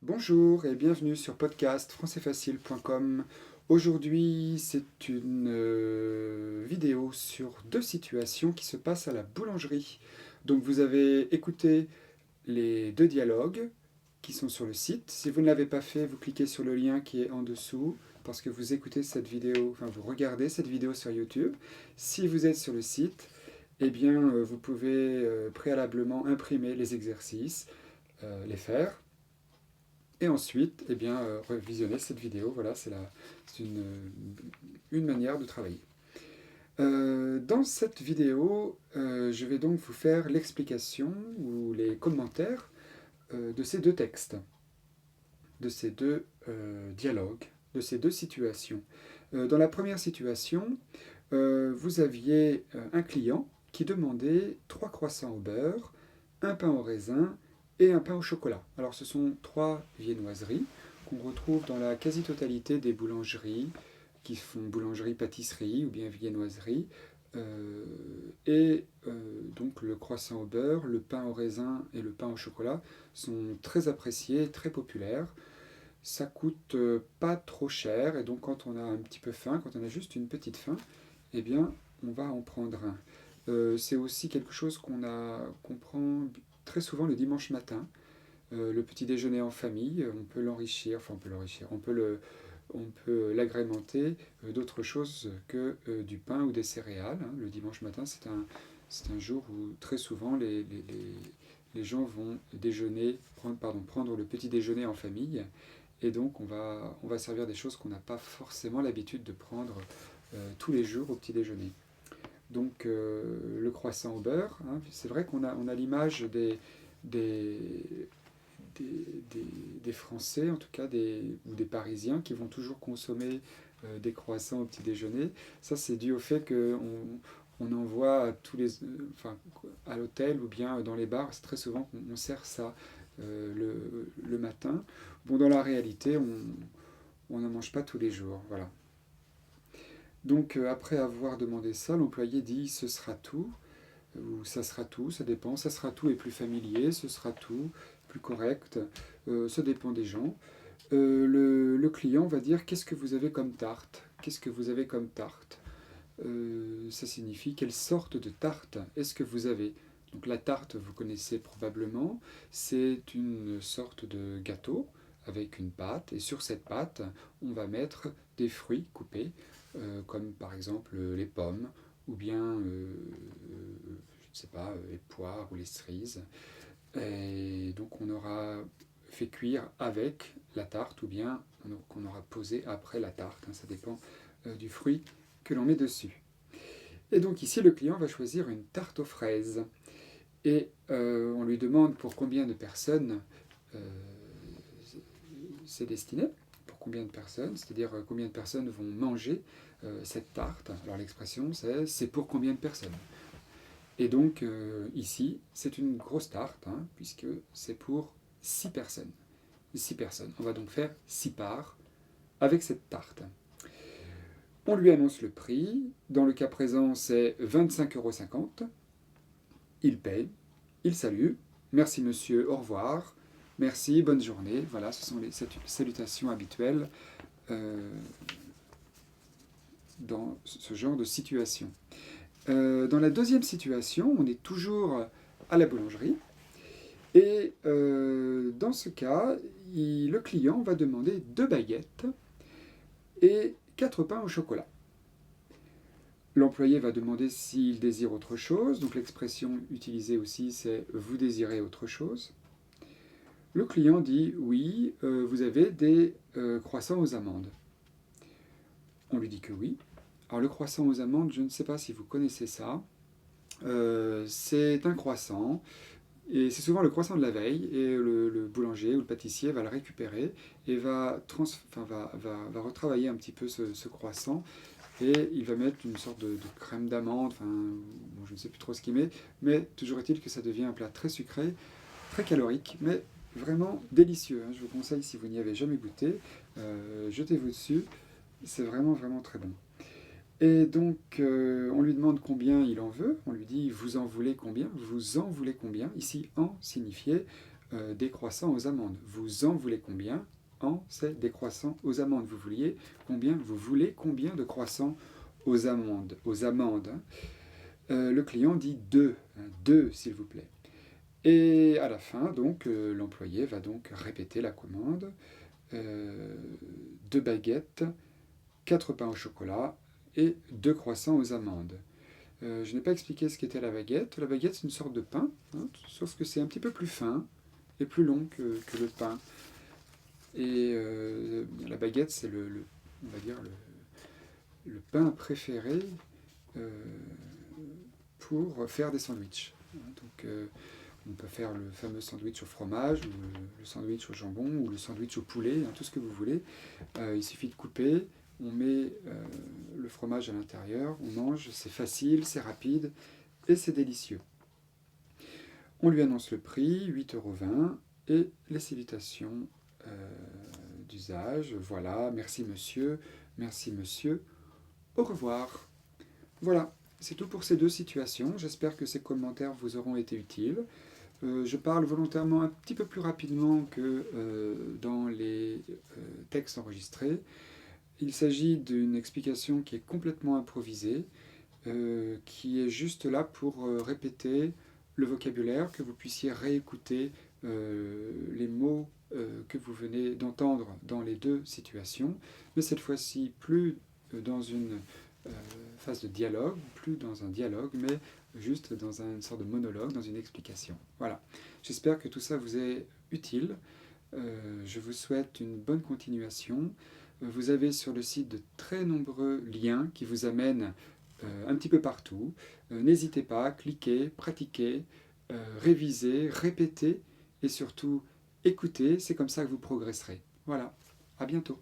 Bonjour et bienvenue sur podcast françaisfacile.com. Aujourd'hui, c'est une vidéo sur deux situations qui se passent à la boulangerie. Donc vous avez écouté les deux dialogues qui sont sur le site. Si vous ne l'avez pas fait, vous cliquez sur le lien qui est en dessous parce que vous écoutez cette vidéo, enfin vous regardez cette vidéo sur YouTube. Si vous êtes sur le site, eh bien vous pouvez préalablement imprimer les exercices, les faire et ensuite, eh bien, revisionner cette vidéo. Voilà, c'est une manière de travailler. Dans cette vidéo, je vais donc vous faire l'explication ou les commentaires de ces deux textes, de ces deux dialogues, de ces deux situations. Dans la première situation, vous aviez un client qui demandait 3 croissants au beurre, un pain au raisin et un pain au chocolat. Alors ce sont trois viennoiseries qu'on retrouve dans la quasi-totalité des boulangeries qui font boulangerie-pâtisserie ou bien viennoiserie. Donc le croissant au beurre, le pain au raisin et le pain au chocolat sont très appréciés, très populaires. Ça coûte pas trop cher et donc quand on a un petit peu faim, quand on a juste une petite faim, eh bien on va en prendre un. C'est aussi quelque chose qu'on prend très souvent le dimanche matin. Le petit déjeuner en famille, on peut l'enrichir, enfin on peut l'agrémenter d'autres choses que du pain ou des céréales, hein. Le dimanche matin, c'est un jour où très souvent les gens vont prendre le petit déjeuner en famille. Et donc on va servir des choses qu'on n'a pas forcément l'habitude de prendre tous les jours au petit déjeuner. Donc le croissant au beurre, hein, c'est vrai on a l'image des, des Français, en tout cas ou des Parisiens, qui vont toujours consommer des croissants au petit déjeuner. Ça, c'est dû au fait on en voit enfin, à l'hôtel ou bien dans les bars. C'est très souvent qu'on sert ça le matin. Bon, dans la réalité, on n'en mange pas tous les jours. Voilà. Donc, après avoir demandé ça, l'employé dit ce sera tout ou ça sera tout, ça dépend. Ça sera tout est plus familier, ce sera tout, plus correct, ça dépend des gens. Le client va dire qu'est-ce que vous avez comme tarte. Qu'est-ce que vous avez comme tarte. Ça signifie quelle sorte de tarte est-ce que vous avez. Donc la tarte, vous connaissez probablement, c'est une sorte de gâteau avec une pâte, et sur cette pâte, on va mettre des fruits coupés, comme par exemple les pommes, ou bien, je ne sais pas, les poires ou les cerises. Et donc on aura fait cuire avec la tarte, ou bien qu'on aura posé après la tarte, hein, ça dépend du fruit que l'on met dessus. Et donc ici, le client va choisir une tarte aux fraises. Et on lui demande pour combien de personnes euh, c'est destiné, pour combien de personnes, c'est-à-dire combien de personnes vont manger cette tarte. Alors l'expression, c'est pour combien de personnes. Et donc ici, c'est une grosse tarte, hein, puisque c'est pour 6 personnes. 6 personnes. On va donc faire 6 parts avec cette tarte. On lui annonce le prix. Dans le cas présent, c'est 25,50 €. Il paye, il salue. Merci monsieur, au revoir. Merci, bonne journée. Voilà, ce sont les salutations habituelles dans ce genre de situation. Dans la deuxième situation, on est toujours à la boulangerie. Et dans ce cas, le client va demander 2 baguettes et 4 pains au chocolat. L'employé va demander s'il désire autre chose. Donc l'expression utilisée aussi, c'est vous désirez autre chose. Le client dit oui, vous avez des croissants aux amandes. On lui dit que oui. Alors le croissant aux amandes, je ne sais pas si vous connaissez ça. C'est un croissant. Et c'est souvent le croissant de la veille, et le boulanger ou le pâtissier va le récupérer et va retravailler un petit peu ce croissant, et il va mettre une sorte de crème d'amande, enfin, bon, je ne sais plus trop ce qu'il met, mais toujours est-il que ça devient un plat très sucré, très calorique, mais vraiment délicieux, hein. Je vous conseille, si vous n'y avez jamais goûté, jetez-vous dessus, c'est vraiment vraiment très bon. Et donc, on lui demande combien il en veut. On lui dit, vous en voulez combien. Vous en voulez combien. Ici, en signifiait des croissants aux amandes. Vous en voulez combien? En, c'est des croissants aux amandes. Vous voulez combien de croissants aux amandes, hein. Le client dit 2, hein, 2 s'il vous plaît. Et à la fin, donc, l'employé va donc répéter la commande. 2 baguettes, 4 pains au chocolat et 2 croissants aux amandes. Je n'ai pas expliqué ce qu'était la baguette. La baguette, c'est une sorte de pain, hein, sauf que c'est un petit peu plus fin et plus long que le pain. Et la baguette, c'est on va dire le pain préféré pour faire des sandwichs. Donc, on peut faire le fameux sandwich au fromage, ou le sandwich au jambon, ou le sandwich au poulet, hein, tout ce que vous voulez. Il suffit de couper, on met le fromage à l'intérieur, on mange, c'est facile, c'est rapide et c'est délicieux. On lui annonce le prix, 8,20 € et les salutations d'usage. Voilà, merci monsieur, au revoir. Voilà, c'est tout pour ces 2 situations. J'espère que ces commentaires vous auront été utiles. Je parle volontairement un petit peu plus rapidement que dans les textes enregistrés. Il s'agit d'une explication qui est complètement improvisée, qui est juste là pour répéter le vocabulaire, que vous puissiez réécouter les mots que vous venez d'entendre dans les 2 situations, mais cette fois-ci plus dans une phase de dialogue, plus dans un dialogue, mais juste dans une sorte de monologue, dans une explication. Voilà. J'espère que tout ça vous est utile. Je vous souhaite une bonne continuation. Vous avez sur le site de très nombreux liens qui vous amènent un petit peu partout. N'hésitez pas, cliquez, pratiquez, révisez, répétez et surtout écoutez. C'est comme ça que vous progresserez. Voilà. À bientôt.